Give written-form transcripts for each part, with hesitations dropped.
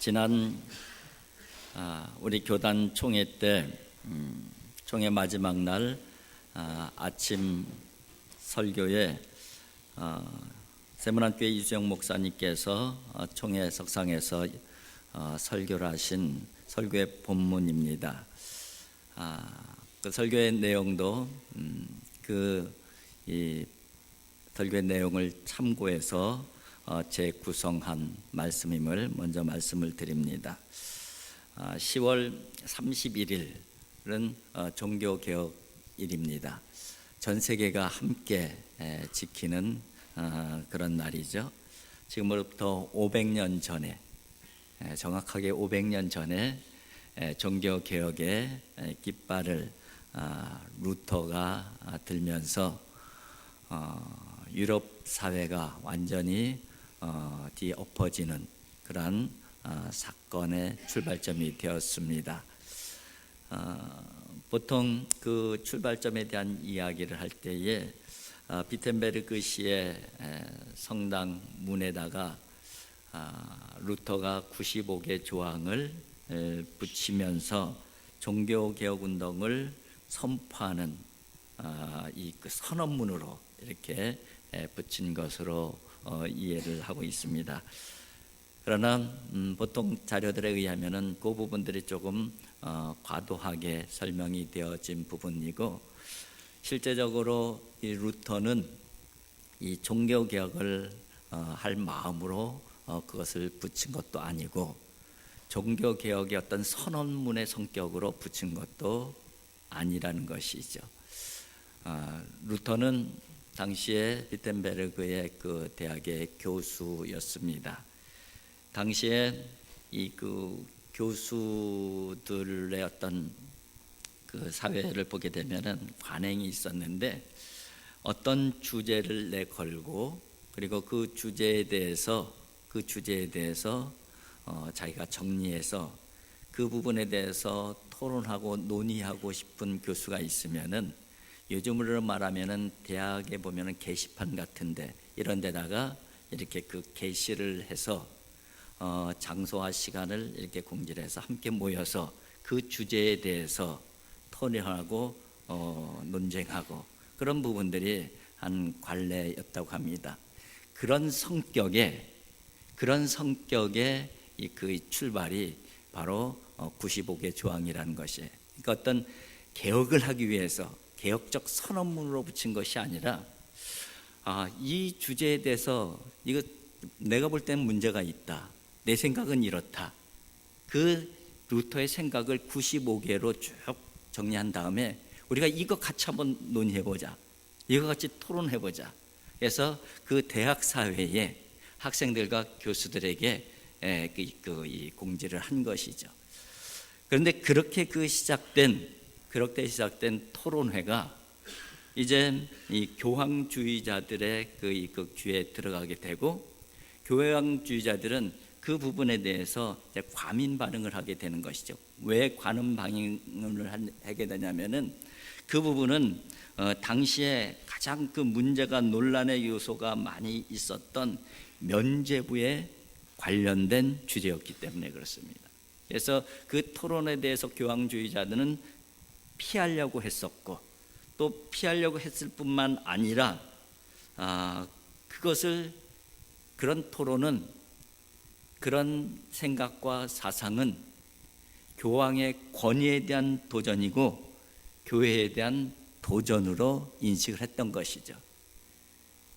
지난 우리 교단 총회 때 총회 마지막 날 아침 설교에 세문안교회 이수영 목사님께서 총회 석상에서 설교를 하신 설교의 본문입니다. 그 설교의 내용도 이 설교의 내용을 참고해서 재구성한 말씀임을 먼저 말씀을 드립니다. 10월 31일은 종교개혁일입니다. 전 세계가 함께 지키는 그런 날이죠. 지금으로부터 500년 전에, 정확하게 500년 전에 종교개혁의 깃발을 루터가 들면서 유럽 사회가 완전히 뒤엎어지는 그러한 사건의 출발점이 되었습니다. 보통 그 출발점에 대한 이야기를 할 때에 비텐베르그 시의 성당 문에다가 루터가 95개 조항을 붙이면서 종교개혁운동을 선포하는 이 선언문으로 이렇게 붙인 것으로 이해를 하고 있습니다. 그러나 보통 자료들에 의하면은 그 부분들이 조금 과도하게 설명이 되어진 부분이고, 실제적으로 이 루터는 이 종교 개혁을 할 마음으로 그것을 붙인 것도 아니고, 종교 개혁의 어떤 선언문의 성격으로 붙인 것도 아니라는 것이죠. 루터는 당시에 비텐베르그의 그 대학의 교수였습니다. 당시에 이 그 교수들의 어떤 그 사회를 보게 되면은 관행이 있었는데, 어떤 주제를 내걸고 그리고 그 주제에 대해서 자기가 정리해서 그 부분에 대해서 토론하고 논의하고 싶은 교수가 있으면은, 요즘으로 말하면은 대학에 보면은 게시판 같은데 이런 데다가 이렇게 그 게시를 해서 장소와 시간을 이렇게 공지를 해서 함께 모여서 그 주제에 대해서 토론하고 논쟁하고 그런 부분들이 한 관례였다고 합니다. 그런 성격의 이 그 출발이 바로 95개 조항이라는 것이에요. 그러니까 어떤 개혁을 하기 위해서 개혁적 선언문으로 붙인 것이 아니라, 이 주제에 대해서 이거 내가 볼 때는 문제가 있다, 내 생각은 이렇다, 그 루터의 생각을 95개로 쭉 정리한 다음에 우리가 이거 같이 한번 논의해보자, 이거 같이 토론해보자. 그래서 그 대학 사회에 학생들과 교수들에게 이 공지를 한 것이죠. 그런데 그렇게 시작된 토론회가 이제 이 교황주의자들의 그 귀에 들어가게 되고, 교황주의자들은 그 부분에 대해서 이제 과민 반응을 하게 되는 것이죠. 왜 과민 반응을 하게 되냐면은, 그 부분은 당시에 가장 그 문제가 논란의 요소가 많이 있었던 면죄부에 관련된 주제였기 때문에 그렇습니다. 그래서 그 토론에 대해서 교황주의자들은 피하려고 했었고, 또 피하려고 했을 뿐만 아니라 그런 토론은, 그런 생각과 사상은 교황의 권위에 대한 도전이고 교회에 대한 도전으로 인식을 했던 것이죠.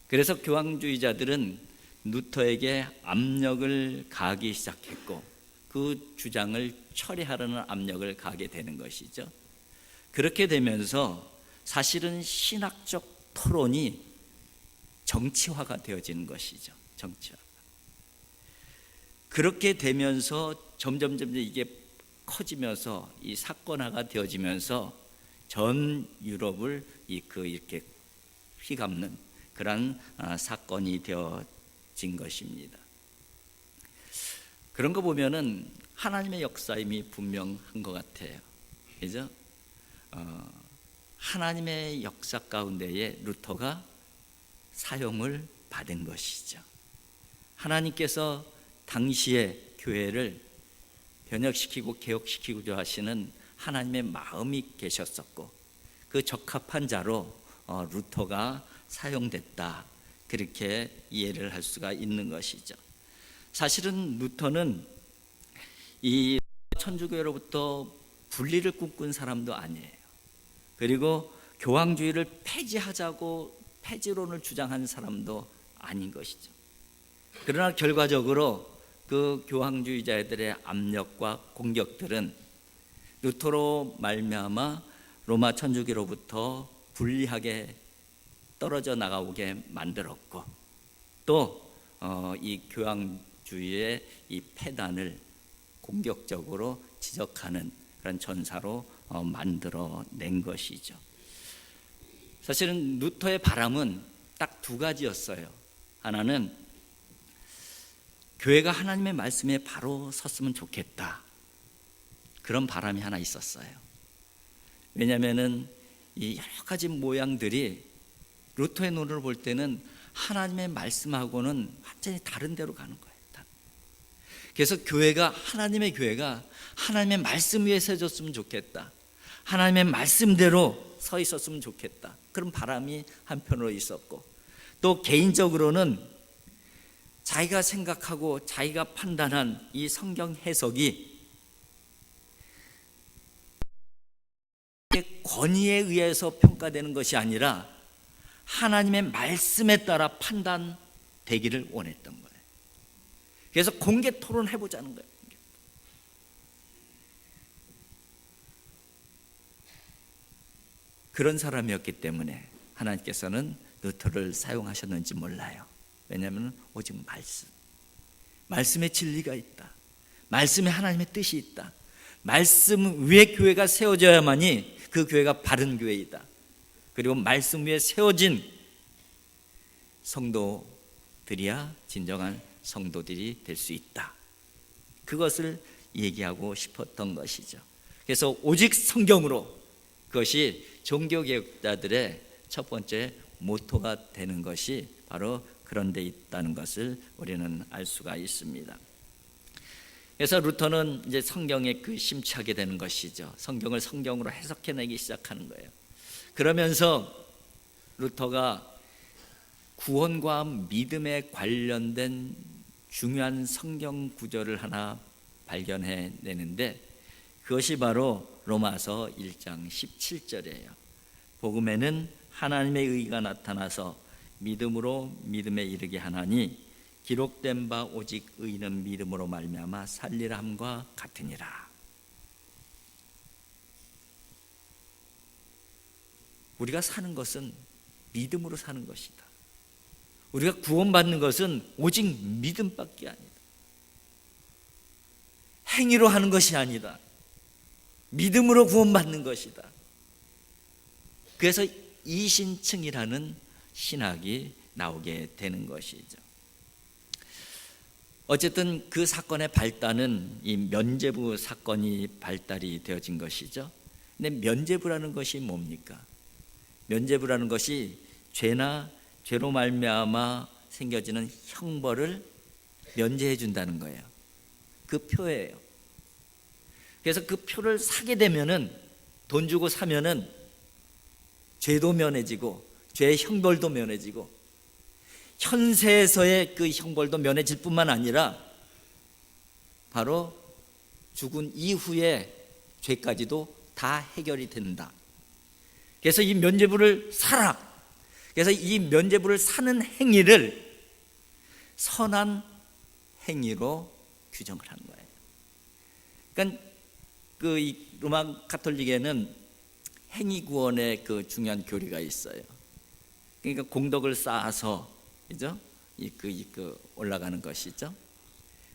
그래서 교황주의자들은 루터에게 압력을 가하기 시작했고, 그 주장을 처리하려는 압력을 가하게 되는 것이죠. 그렇게 되면서 사실은 신학적 토론이 정치화가 되어지는 것이죠. 정치화. 그렇게 되면서 점점 이게 커지면서 이 사건화가 되어지면서 전 유럽을 이렇게 휘감는 그런 사건이 되어진 것입니다. 그런 거 보면은 하나님의 역사임이 분명한 것 같아요. 그죠? 하나님의 역사 가운데에 루터가 사용을 받은 것이죠. 하나님께서 당시의 교회를 변혁시키고 개혁시키고자 하시는 하나님의 마음이 계셨었고 그 적합한 자로 루터가 사용됐다, 그렇게 이해를 할 수가 있는 것이죠. 사실은 루터는 이 천주교로부터 분리를 꿈꾼 사람도 아니에요. 그리고 교황주의를 폐지하자고 폐지론을 주장한 사람도 아닌 것이죠. 그러나 결과적으로 그 교황주의자들의 압력과 공격들은 루터로 말미암아 로마 천주교로부터 분리하게 떨어져 나가오게 만들었고, 또 이 교황주의의 이 폐단을 공격적으로 지적하는 그런 전사로 만들어낸 것이죠. 사실은 루터의 바람은 딱 두 가지였어요. 하나는 교회가 하나님의 말씀에 바로 섰으면 좋겠다, 그런 바람이 하나 있었어요. 왜냐하면은 이 여러 가지 모양들이 루터의 논을 볼 때는 하나님의 말씀하고는 완전히 다른 데로 가는 거예요. 그래서 하나님의 교회가 하나님의 말씀 위에 서졌으면 좋겠다, 하나님의 말씀대로 서 있었으면 좋겠다, 그런 바람이 한편으로 있었고, 또 개인적으로는 자기가 생각하고 자기가 판단한 이 성경 해석이 권위에 의해서 평가되는 것이 아니라 하나님의 말씀에 따라 판단되기를 원했던 거예요. 그래서 공개 토론해보자는 거예요. 그런 사람이었기 때문에 하나님께서는 루터를 사용하셨는지 몰라요. 왜냐하면 오직 말씀에 진리가 있다, 말씀에 하나님의 뜻이 있다, 말씀 위에 교회가 세워져야만이 그 교회가 바른 교회이다, 그리고 말씀 위에 세워진 성도들이야 진정한 성도들이 될 수 있다, 그것을 얘기하고 싶었던 것이죠. 그래서 오직 성경으로, 그것이 종교개혁자들의 첫 번째 모토가 되는 것이 바로 그런 데 있다는 것을 우리는 알 수가 있습니다. 그래서 루터는 이제 성경에 심취하게 되는 것이죠. 성경을 성경으로 해석해내기 시작하는 거예요. 그러면서 루터가 구원과 믿음에 관련된 중요한 성경 구절을 하나 발견해내는데, 그것이 바로 로마서 1장 17절이에요. 복음에는 하나님의 의가 나타나서 믿음으로 믿음에 이르게 하나니 기록된 바 오직 의는 믿음으로 말미암아 살리라 함과 같으니라. 우리가 사는 것은 믿음으로 사는 것이다. 우리가 구원받는 것은 오직 믿음밖에 아니다. 행위로 하는 것이 아니다. 믿음으로 구원받는 것이다. 그래서 이신층이라는 신학이 나오게 되는 것이죠. 어쨌든 그 사건의 발단은 이 면죄부 사건이 발달이 되어진 것이죠. 근데 면죄부라는 것이 뭡니까? 면죄부라는 것이 죄로 말미암아 생겨지는 형벌을 면제해 준다는 거예요. 그 표예요. 그래서 그 표를 사게 되면은, 돈 주고 사면은 죄도 면해지고 죄의 형벌도 면해지고 현세에서의 그 형벌도 면해질 뿐만 아니라 바로 죽은 이후의 죄까지도 다 해결이 된다. 그래서 이 면죄부를 사라. 그래서 이 면죄부를 사는 행위를 선한 행위로 규정을 한 거예요. 그러니까 이 로마 가톨릭에는 행위구원의 그 중요한 교리가 있어요. 그러니까 공덕을 쌓아서, 그죠? 올라가는 것이죠.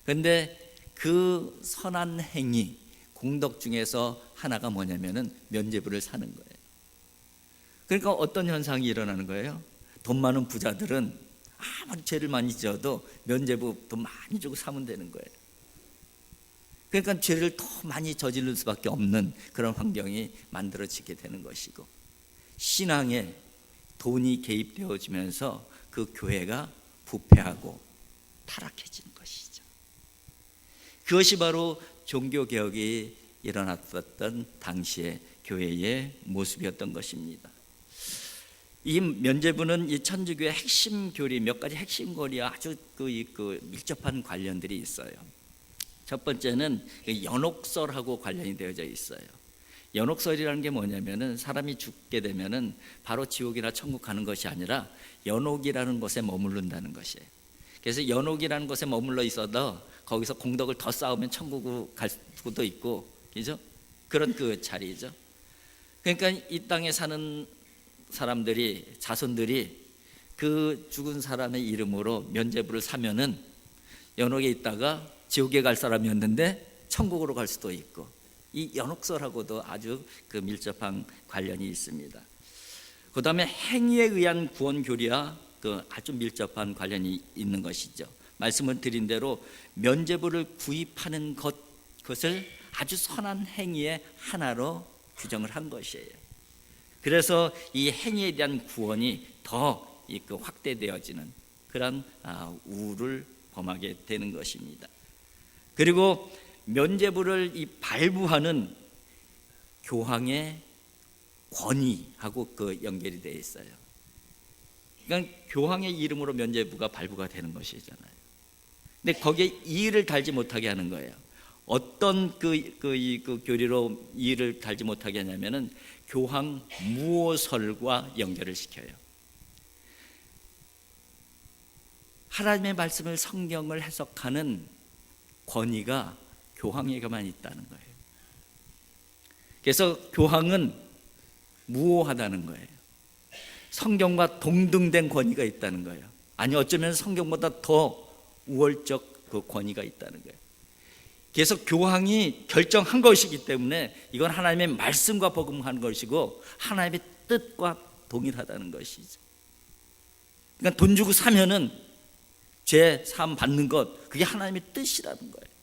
그런데 그 선한 행위, 공덕 중에서 하나가 뭐냐면은 면죄부를 사는 거예요. 그러니까 어떤 현상이 일어나는 거예요? 돈 많은 부자들은 아무리 죄를 많이 지어도 면죄부 돈 많이 주고 사면 되는 거예요. 그러니까 죄를 더 많이 저지를 수밖에 없는 그런 환경이 만들어지게 되는 것이고, 신앙에 돈이 개입되어지면서 그 교회가 부패하고 타락해지는 것이죠. 그것이 바로 종교 개혁이 일어났었던 당시의 교회의 모습이었던 것입니다. 이 면죄부는 이 천주교의 핵심 교리, 몇 가지 핵심 교리와 아주 밀접한 관련들이 있어요. 첫 번째는 연옥설하고 관련이 되어져 있어요. 연옥설이라는 게 뭐냐면은 사람이 죽게 되면은 바로 지옥이나 천국 가는 것이 아니라 연옥이라는 곳에 머무른다는 것이에요. 그래서 연옥이라는 곳에 머물러 있어도 거기서 공덕을 더 쌓으면 천국으로 갈 수도 있고, 그죠? 그런 그 자리죠. 그러니까 이 땅에 사는 사람들이, 자손들이 그 죽은 사람의 이름으로 면죄부를 사면은 연옥에 있다가 지옥에 갈 사람이었는데 천국으로 갈 수도 있고, 이 연옥설하고도 아주 그 밀접한 관련이 있습니다. 그 다음에 행위에 의한 구원 교리와 그 아주 밀접한 관련이 있는 것이죠. 말씀을 드린 대로 면죄부를 구입하는 것을 아주 선한 행위의 하나로 규정을 한 것이에요. 그래서 이 행위에 대한 구원이 더 확대되어지는 그런 우를 범하게 되는 것입니다. 그리고 면죄부를 발부하는 교황의 권위하고 그 연결이 되어 있어요. 그러니까 교황의 이름으로 면죄부가 발부가 되는 것이잖아요. 근데 거기에 이의를 달지 못하게 하는 거예요. 어떤 그 교리로 이의를 달지 못하게 하냐면은 교황 무오설과 연결을 시켜요. 하나님의 말씀을, 성경을 해석하는 권위가 교황에게만 있다는 거예요. 그래서 교황은 무오하다는 거예요. 성경과 동등된 권위가 있다는 거예요. 아니, 어쩌면 성경보다 더 우월적 그 권위가 있다는 거예요. 그래서 교황이 결정한 것이기 때문에 이건 하나님의 말씀과 복음한 것이고 하나님의 뜻과 동일하다는 것이죠. 그러니까 돈 주고 사면은 죄 사함 받는 것, 그게 하나님의 뜻이라는 거예요.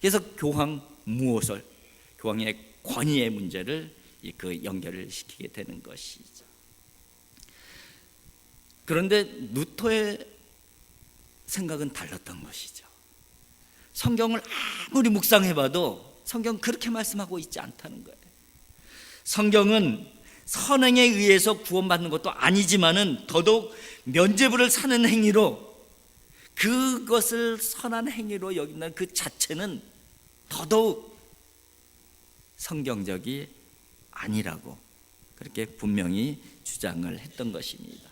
그래서 교황 무오설, 교황의 권위의 문제를 그 연결을 시키게 되는 것이죠. 그런데 루터의 생각은 달랐던 것이죠. 성경을 아무리 묵상해봐도 성경은 그렇게 말씀하고 있지 않다는 거예요. 성경은 선행에 의해서 구원받는 것도 아니지만은 더더욱 면죄부를 사는 행위로, 그것을 선한 행위로 여긴다는 그 자체는 더더욱 성경적이 아니라고 그렇게 분명히 주장을 했던 것입니다.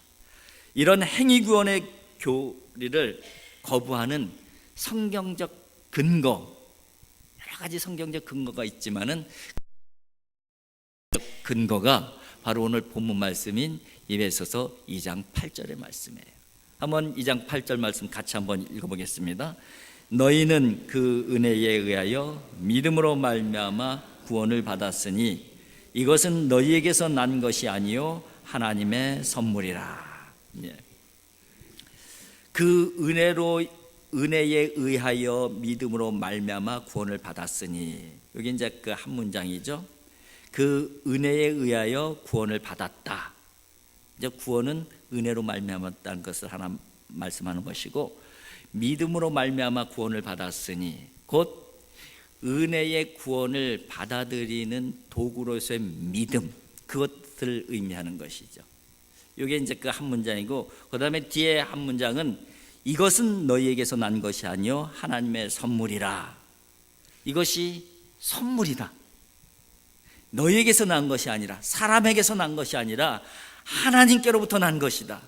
이런 행위 구원의 교리를 거부하는 성경적 근거, 여러 가지 성경적 근거가 있지만은 근거가 바로 오늘 본문 말씀인 에베소서 2장 8절의 말씀이에요. 한번 2장 8절 말씀 같이 한번 읽어보겠습니다. 너희는 그 은혜에 의하여 믿음으로 말미암아 구원을 받았으니 이것은 너희에게서 난 것이 아니요 하나님의 선물이라. 그 은혜에 의하여 믿음으로 말미암아 구원을 받았으니, 여기 이제 그 한 문장이죠. 그 은혜에 의하여 구원을 받았다. 이제 구원은 은혜로 말미암았다는 것을 하나 말씀하는 것이고, 믿음으로 말미암아 구원을 받았으니 곧 은혜의 구원을 받아들이는 도구로서의 믿음, 그것을 의미하는 것이죠. 이게 이제 그 한 문장이고, 그 다음에 뒤에 한 문장은 이것은 너희에게서 난 것이 아니요 하나님의 선물이라. 이것이 선물이다. 너희에게서 난 것이 아니라, 사람에게서 난 것이 아니라 하나님께로부터 난 것이다.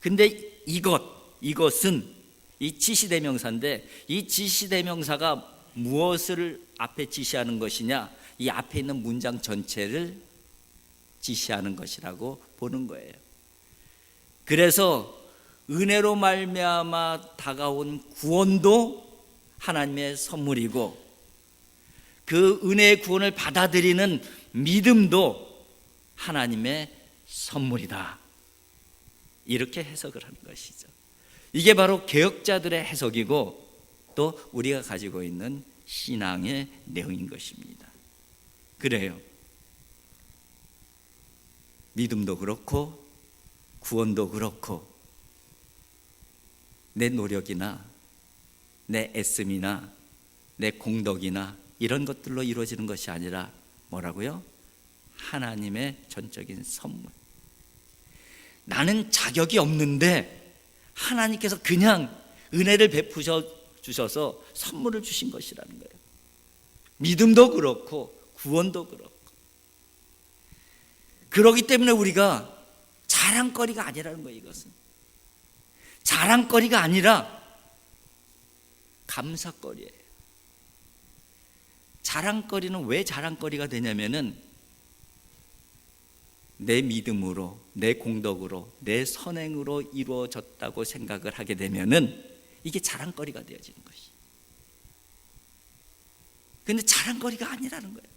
근데 이것은 이 지시대명사인데, 이 지시대명사가 무엇을 앞에 지시하는 것이냐, 이 앞에 있는 문장 전체를 지시하는 것이라고 보는 거예요. 그래서 은혜로 말미암아 다가온 구원도 하나님의 선물이고, 그 은혜의 구원을 받아들이는 믿음도 하나님의 선물이다. 이렇게 해석을 하는 것이죠. 이게 바로 개혁자들의 해석이고 또 우리가 가지고 있는 신앙의 내용인 것입니다. 그래요. 믿음도 그렇고 구원도 그렇고 내 노력이나 내 애씀이나 내 공덕이나 이런 것들로 이루어지는 것이 아니라 뭐라고요? 하나님의 전적인 선물. 나는 자격이 없는데 하나님께서 그냥 은혜를 베푸셔 주셔서 선물을 주신 것이라는 거예요. 믿음도 그렇고 구원도 그렇고. 그렇기 때문에 우리가 자랑거리가 아니라는 거예요. 이것은 자랑거리가 아니라 감사거리예요. 자랑거리는 왜 자랑거리가 되냐면은 내 믿음으로, 내 공덕으로, 내 선행으로 이루어졌다고 생각을 하게 되면은 이게 자랑거리가 되어지는 것이. 근데 자랑거리가 아니라는 거예요.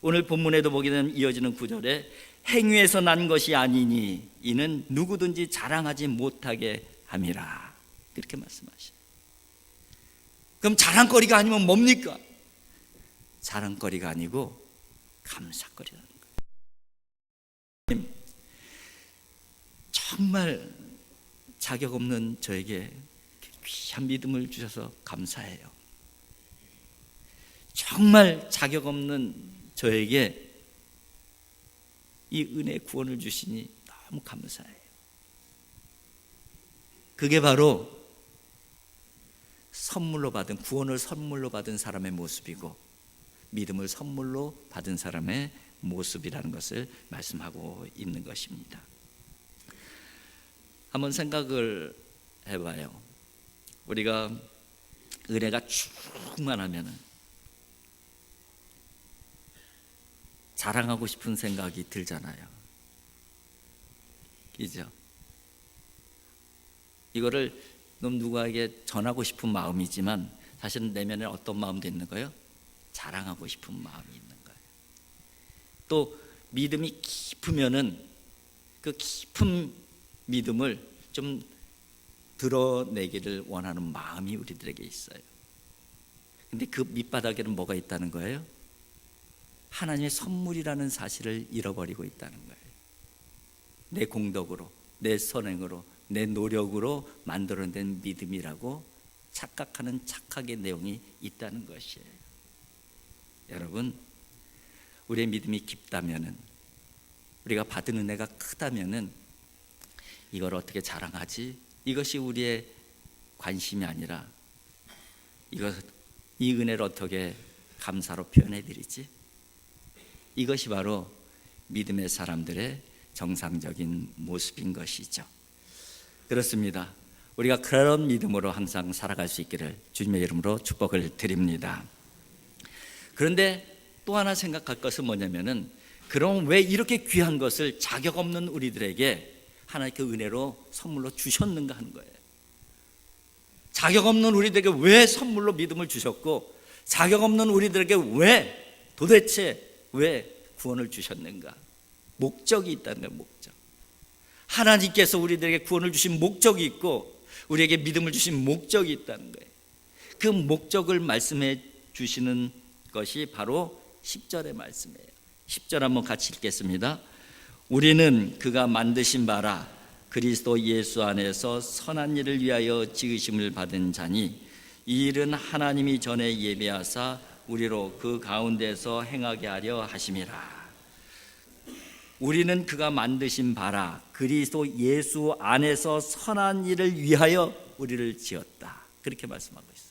오늘 본문에도 보게 되면 이어지는 구절에 행위에서 난 것이 아니니 이는 누구든지 자랑하지 못하게 함이라. 그렇게 말씀하셔요. 그럼 자랑거리가 아니면 뭡니까? 자랑거리가 아니고 감사거리라는 거예요. 정말 자격 없는 저에게 귀한 믿음을 주셔서 감사해요. 정말 자격 없는 저에게 이 은혜 구원을 주시니 너무 감사해요. 그게 바로 선물로 받은, 구원을 선물로 받은 사람의 모습이고 믿음을 선물로 받은 사람의 모습이라는 것을 말씀하고 있는 것입니다. 한번 생각을 해봐요. 우리가 은혜가 충만하면 자랑하고 싶은 생각이 들잖아요. 그죠? 이거를 누구에게 전하고 싶은 마음이지만 사실은 내면에 어떤 마음도 있는 거예요? 자랑하고 싶은 마음이 있는 거예요. 또 믿음이 깊으면은 그 깊은 믿음을 좀 드러내기를 원하는 마음이 우리들에게 있어요. 근데 그 밑바닥에는 뭐가 있다는 거예요? 하나님의 선물이라는 사실을 잃어버리고 있다는 거예요. 내 공덕으로, 내 선행으로, 내 노력으로 만들어낸 믿음이라고 착각하는 착각의 내용이 있다는 것이에요. 여러분, 우리의 믿음이 깊다면은, 우리가 받은 은혜가 크다면은 이걸 어떻게 자랑하지? 이것이 우리의 관심이 아니라 이 은혜를 어떻게 감사로 표현해 드리지? 이것이 바로 믿음의 사람들의 정상적인 모습인 것이죠. 그렇습니다. 우리가 그런 믿음으로 항상 살아갈 수 있기를 주님의 이름으로 축복을 드립니다. 그런데 또 하나 생각할 것은 뭐냐면은, 그럼 왜 이렇게 귀한 것을 자격 없는 우리들에게 하나님께 은혜로 선물로 주셨는가 하는 거예요. 자격 없는 우리들에게 왜 선물로 믿음을 주셨고, 자격 없는 우리들에게 도대체 왜 구원을 주셨는가? 목적이 있다는 거예요. 목적. 하나님께서 우리들에게 구원을 주신 목적이 있고 우리에게 믿음을 주신 목적이 있다는 거예요. 그 목적을 말씀해 주시는 것이 바로 10절의 말씀이에요. 10절 한번 같이 읽겠습니다. 우리는 그가 만드신 바라 그리스도 예수 안에서 선한 일을 위하여 지으심을 받은 자니 이 일은 하나님이 전에 예비하사 우리로 그 가운데서 행하게 하려 하심이라. 우리는 그가 만드신 바라 그리스도 예수 안에서 선한 일을 위하여 우리를 지었다. 그렇게 말씀하고 있어요.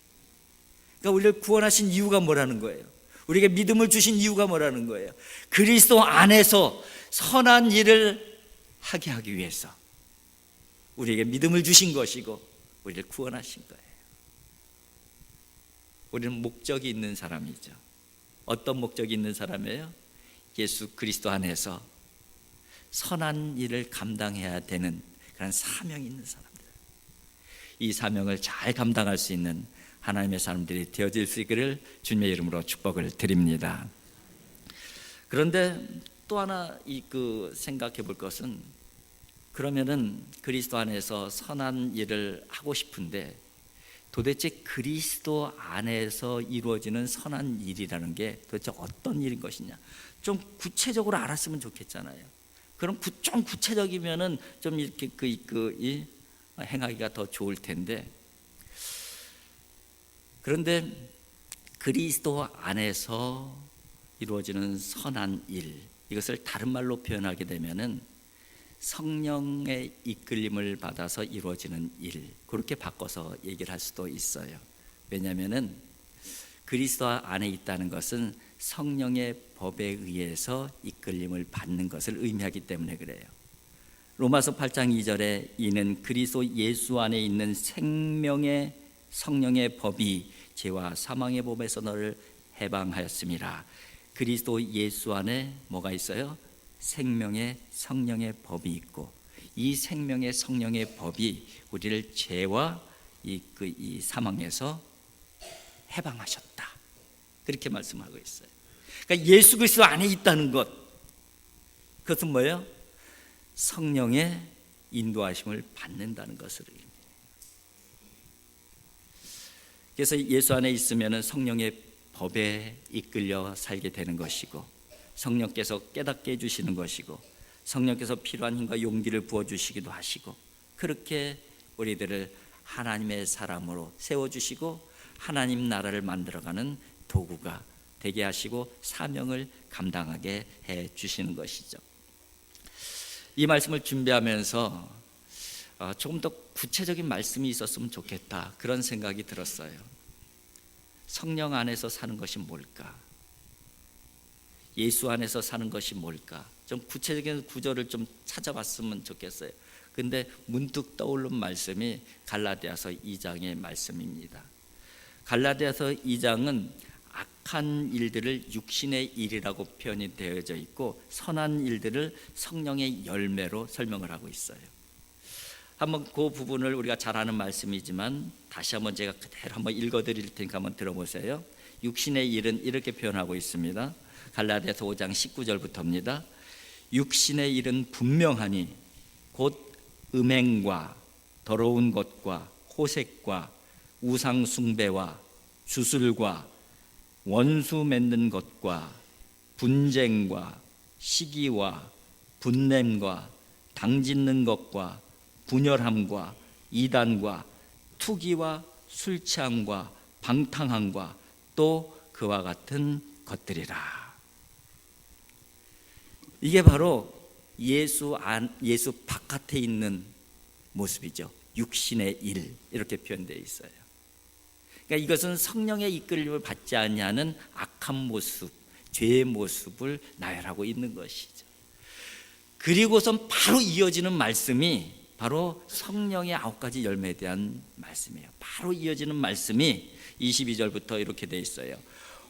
그러니까 우리를 구원하신 이유가 뭐라는 거예요? 우리에게 믿음을 주신 이유가 뭐라는 거예요? 그리스도 안에서 선한 일을 하게 하기 위해서 우리에게 믿음을 주신 것이고 우리를 구원하신 거예요. 우리는 목적이 있는 사람이죠. 어떤 목적이 있는 사람이에요? 예수 그리스도 안에서 선한 일을 감당해야 되는 그런 사명이 있는 사람들. 이 사명을 잘 감당할 수 있는 하나님의 사람들이 되어질 수 있기를 주님의 이름으로 축복을 드립니다. 그런데 또 하나 생각해 볼 것은, 그러면은 그리스도 안에서 선한 일을 하고 싶은데 도대체 그리스도 안에서 이루어지는 선한 일이라는 게 도대체 어떤 일인 것이냐? 좀 구체적으로 알았으면 좋겠잖아요. 그럼 좀 구체적이면은 좀 이렇게 행하기가 더 좋을 텐데, 그런데 그리스도 안에서 이루어지는 선한 일, 이것을 다른 말로 표현하게 되면은 성령의 이끌림을 받아서 이루어지는 일, 그렇게 바꿔서 얘기를 할 수도 있어요. 왜냐하면은 그리스도 안에 있다는 것은 성령의 법에 의해서 이끌림을 받는 것을 의미하기 때문에 그래요. 로마서 8장 2절에 이는 그리스도 예수 안에 있는 생명의 성령의 법이 죄와 사망의 법에서 너를 해방하였음이라. 그리스도 예수 안에 뭐가 있어요? 생명의 성령의 법이 있고, 이 생명의 성령의 법이 우리를 죄와 이 사망에서 해방하셨다, 그렇게 말씀하고 있어요. 그러니까 예수 그리스도 안에 있다는 것, 그것은 뭐예요? 성령의 인도하심을 받는다는 것을 의미해요. 그래서 예수 안에 있으면 성령의 법에 이끌려 살게 되는 것이고, 성령께서 깨닫게 해주시는 것이고, 성령께서 필요한 힘과 용기를 부어주시기도 하시고, 그렇게 우리들을 하나님의 사람으로 세워주시고 하나님 나라를 만들어가는 도구가 되게 하시고 사명을 감당하게 해주시는 것이죠. 이 말씀을 준비하면서 조금 더 구체적인 말씀이 있었으면 좋겠다, 그런 생각이 들었어요. 성령 안에서 사는 것이 뭘까? 예수 안에서 사는 것이 뭘까? 좀 구체적인 구절을 좀 찾아봤으면 좋겠어요. 근데 문득 떠오른 말씀이 갈라디아서 2장의 말씀입니다. 갈라디아서 2장은 악한 일들을 육신의 일이라고 표현이 되어져 있고, 선한 일들을 성령의 열매로 설명을 하고 있어요. 한번 그 부분을 우리가 잘 아는 말씀이지만 다시 한번 제가 그대로 한번 읽어드릴 테니까 한번 들어보세요. 육신의 일은 이렇게 표현하고 있습니다. 갈라디아서 5장 19절부터입니다. 육신의 일은 분명하니 곧 음행과 더러운 것과 호색과 우상 숭배와 주술과 원수 맺는 것과 분쟁과 시기와 분냄과 당짓는 것과 분열함과 이단과 투기와 술 취함과 방탕함과 또 그와 같은 것들이라. 이게 바로 예수 바깥에 있는 모습이죠. 육신의 일, 이렇게 표현되어 있어요. 그러니까 이것은 성령의 이끌림을 받지 아니하는 악한 모습, 죄의 모습을 나열하고 있는 것이죠. 그리고선 바로 이어지는 말씀이 바로 성령의 9가지 열매에 대한 말씀이에요. 바로 이어지는 말씀이 22절부터 이렇게 되어 있어요.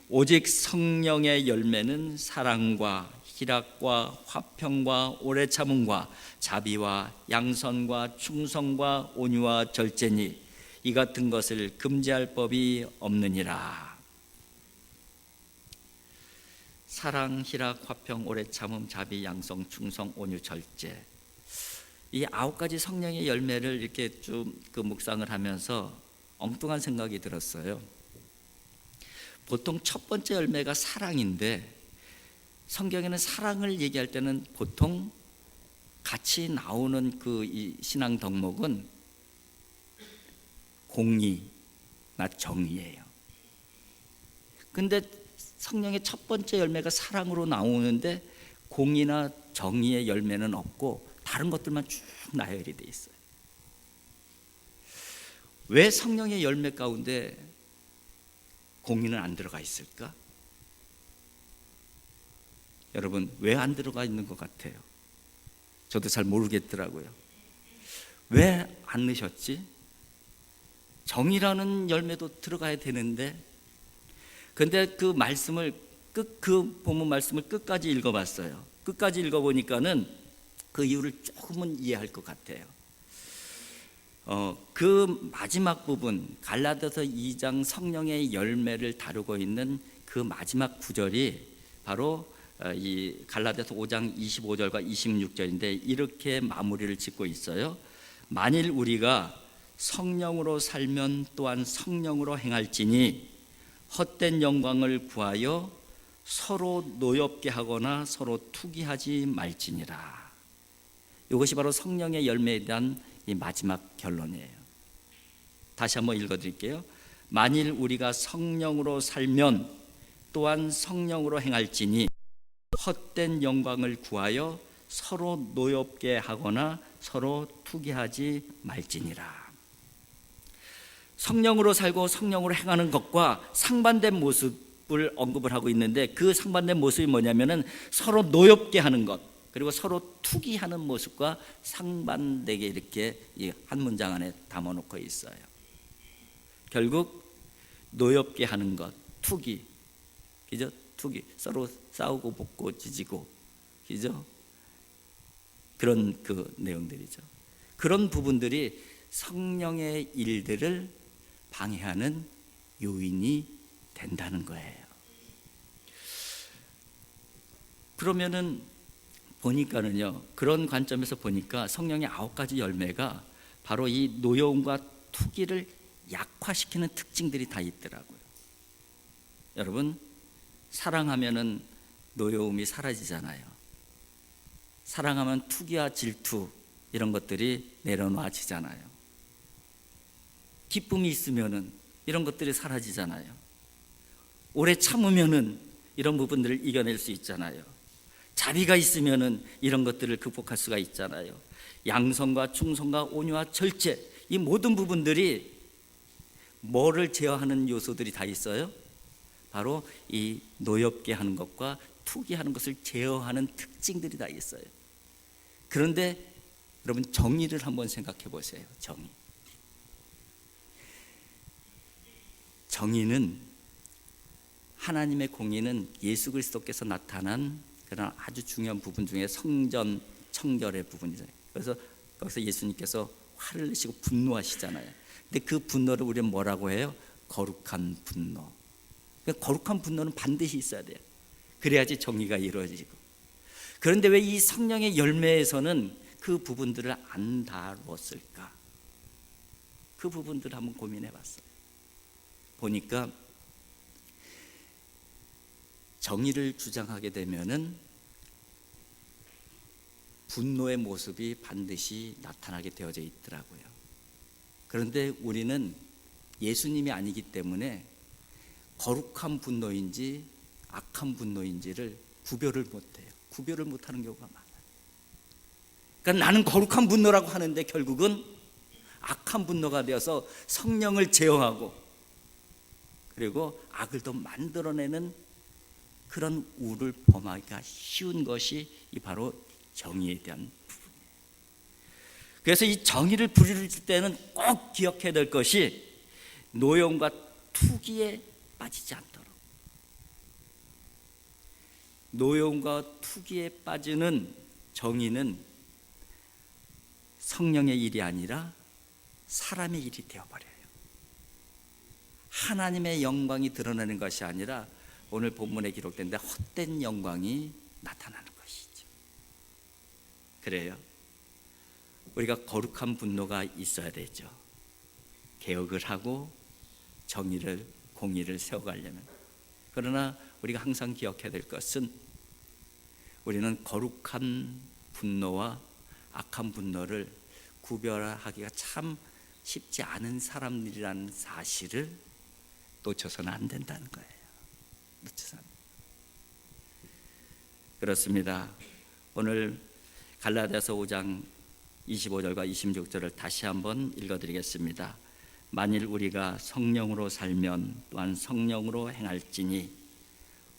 오직 성령의 열매는 사랑과 희락과 화평과 오래 참음과 자비와 양선과 충성과 온유와 절제니 이 같은 것을 금지할 법이 없느니라. 사랑, 희락, 화평, 오래 참음, 자비, 양성, 충성, 온유, 절제, 이 9가지 성령의 열매를 이렇게 좀 묵상을 하면서 엉뚱한 생각이 들었어요. 보통 첫 번째 열매가 사랑인데, 성경에는 사랑을 얘기할 때는 보통 같이 나오는 이 신앙 덕목은 공의나 정의예요. 근데 성령의 첫 번째 열매가 사랑으로 나오는데 공의나 정의의 열매는 없고 다른 것들만 쭉 나열이 돼 있어요. 왜 성령의 열매 가운데 공의는 안 들어가 있을까? 여러분, 왜 안 들어가 있는 것 같아요? 저도 잘 모르겠더라고요. 왜 안 넣으셨지? 정의라는 열매도 들어가야 되는데. 근데 그 말씀을 그 본문 말씀을 끝까지 읽어봤어요. 끝까지 읽어보니까는 그 이유를 조금은 이해할 것 같아요. 그 마지막 부분, 갈라디아서 2장 성령의 열매를 다루고 있는 그 마지막 구절이 바로 이 갈라디아서 5장 25절과 26절인데 이렇게 마무리를 짓고 있어요. 만일 우리가 성령으로 살면 또한 성령으로 행할지니 헛된 영광을 구하여 서로 노엽게 하거나 서로 투기하지 말지니라. 이것이 바로 성령의 열매에 대한 이 마지막 결론이에요. 다시 한번 읽어드릴게요. 만일 우리가 성령으로 살면 또한 성령으로 행할지니 헛된 영광을 구하여 서로 노엽게 하거나 서로 투기하지 말지니라. 성령으로 살고 성령으로 행하는 것과 상반된 모습을 언급을 하고 있는데, 그 상반된 모습이 뭐냐면은 서로 노엽게 하는 것, 그리고 서로 투기하는 모습과 상반되게 이렇게 한 문장 안에 담아놓고 있어요. 결국 노엽게 하는 것, 투기, 그죠? 투기, 서로 싸우고 붙고 지지고, 그죠? 그런 그 내용들이죠. 그런 부분들이 성령의 일들을 방해하는 요인이 된다는 거예요. 그러면은 보니까는요, 그런 관점에서 보니까 성령의 9가지 열매가 바로 이 노여움과 투기를 약화시키는 특징들이 다 있더라고요. 여러분, 사랑하면은 노여움이 사라지잖아요. 사랑하면 투기와 질투 이런 것들이 내려놔지잖아요. 기쁨이 있으면은 이런 것들이 사라지잖아요. 오래 참으면은 이런 부분들을 이겨낼 수 있잖아요. 자비가 있으면은 이런 것들을 극복할 수가 있잖아요. 양성과 충성과 온유와 절제, 이 모든 부분들이 뭐를 제어하는 요소들이 다 있어요? 바로 이 노엽게 하는 것과 투기하는 것을 제어하는 특징들이 다 있어요. 그런데 여러분, 정의를 한번 생각해 보세요. 정의는, 하나님의 공의는 예수 그리스도께서 나타난 그런 아주 중요한 부분 중에 성전 청결의 부분이죠. 그래서 거기서 예수님께서 화를 내시고 분노하시잖아요. 근데 그 분노를 우리는 뭐라고 해요? 거룩한 분노. 그러니까 거룩한 분노는 반드시 있어야 돼요. 그래야지 정의가 이루어지고. 그런데 왜 이 성령의 열매에서는 그 부분들을 안 다뤘을까? 그 부분들을 한번 고민해 봤어요. 보니까 정의를 주장하게 되면은 분노의 모습이 반드시 나타나게 되어져 있더라고요. 그런데 우리는 예수님이 아니기 때문에 거룩한 분노인지 악한 분노인지를 구별을 못해요. 구별을 못하는 경우가 많아요. 그러니까 나는 거룩한 분노라고 하는데 결국은 악한 분노가 되어서 성령을 제어하고 그리고 악을 더 만들어내는 그런 우를 범하기가 쉬운 것이 바로 정의에 대한 부분이에요. 그래서 이 정의를 부릴 때는 꼭 기억해야 될 것이 노여움과 투기에 빠지지 않도록, 노여움과 투기에 빠지는 정의는 성령의 일이 아니라 사람의 일이 되어버려요. 하나님의 영광이 드러나는 것이 아니라 오늘 본문에 기록된 데 헛된 영광이 나타나는 것이죠. 그래요. 우리가 거룩한 분노가 있어야 되죠. 개혁을 하고 정의를, 공의를 세워가려면. 그러나 우리가 항상 기억해야 될 것은 우리는 거룩한 분노와 악한 분노를 구별하기가 참 쉽지 않은 사람들이라는 사실을 놓쳐서는 안 된다는 거예요. 놓쳐서는. 그렇습니다. 오늘 갈라디아서 5장 25절과 26절을 다시 한번 읽어드리겠습니다. 만일 우리가 성령으로 살면 또한 성령으로 행할지니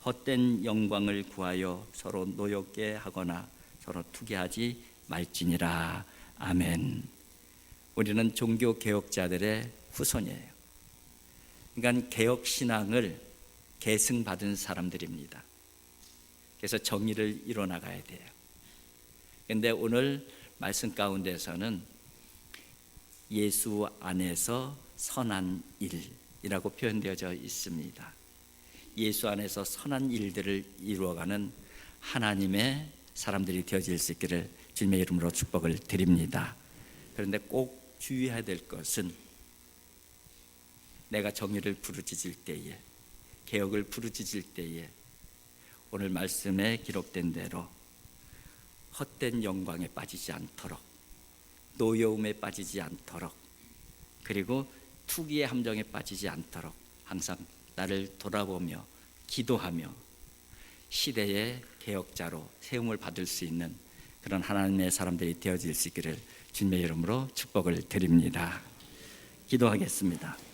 헛된 영광을 구하여 서로 노엽게 하거나 서로 투기하지 말지니라. 아멘. 우리는 종교 개혁자들의 후손이에요. 그러니까 개혁 신앙을 계승받은 사람들입니다. 그래서 정의를 이뤄나가야 돼요. 그런데 오늘 말씀 가운데서는 예수 안에서 선한 일이라고 표현되어져 있습니다. 예수 안에서 선한 일들을 이루어가는 하나님의 사람들이 되어질 수 있기를 주님의 이름으로 축복을 드립니다. 그런데 꼭 주의해야 될 것은 내가 정의를 부르짖을 때에, 개혁을 부르짖을 때에 오늘 말씀에 기록된 대로 헛된 영광에 빠지지 않도록, 노여움에 빠지지 않도록, 그리고 투기의 함정에 빠지지 않도록 항상 나를 돌아보며 기도하며 시대의 개혁자로 세움을 받을 수 있는 그런 하나님의 사람들이 되어질 수 있기를 주님의 이름으로 축복을 드립니다. 기도하겠습니다.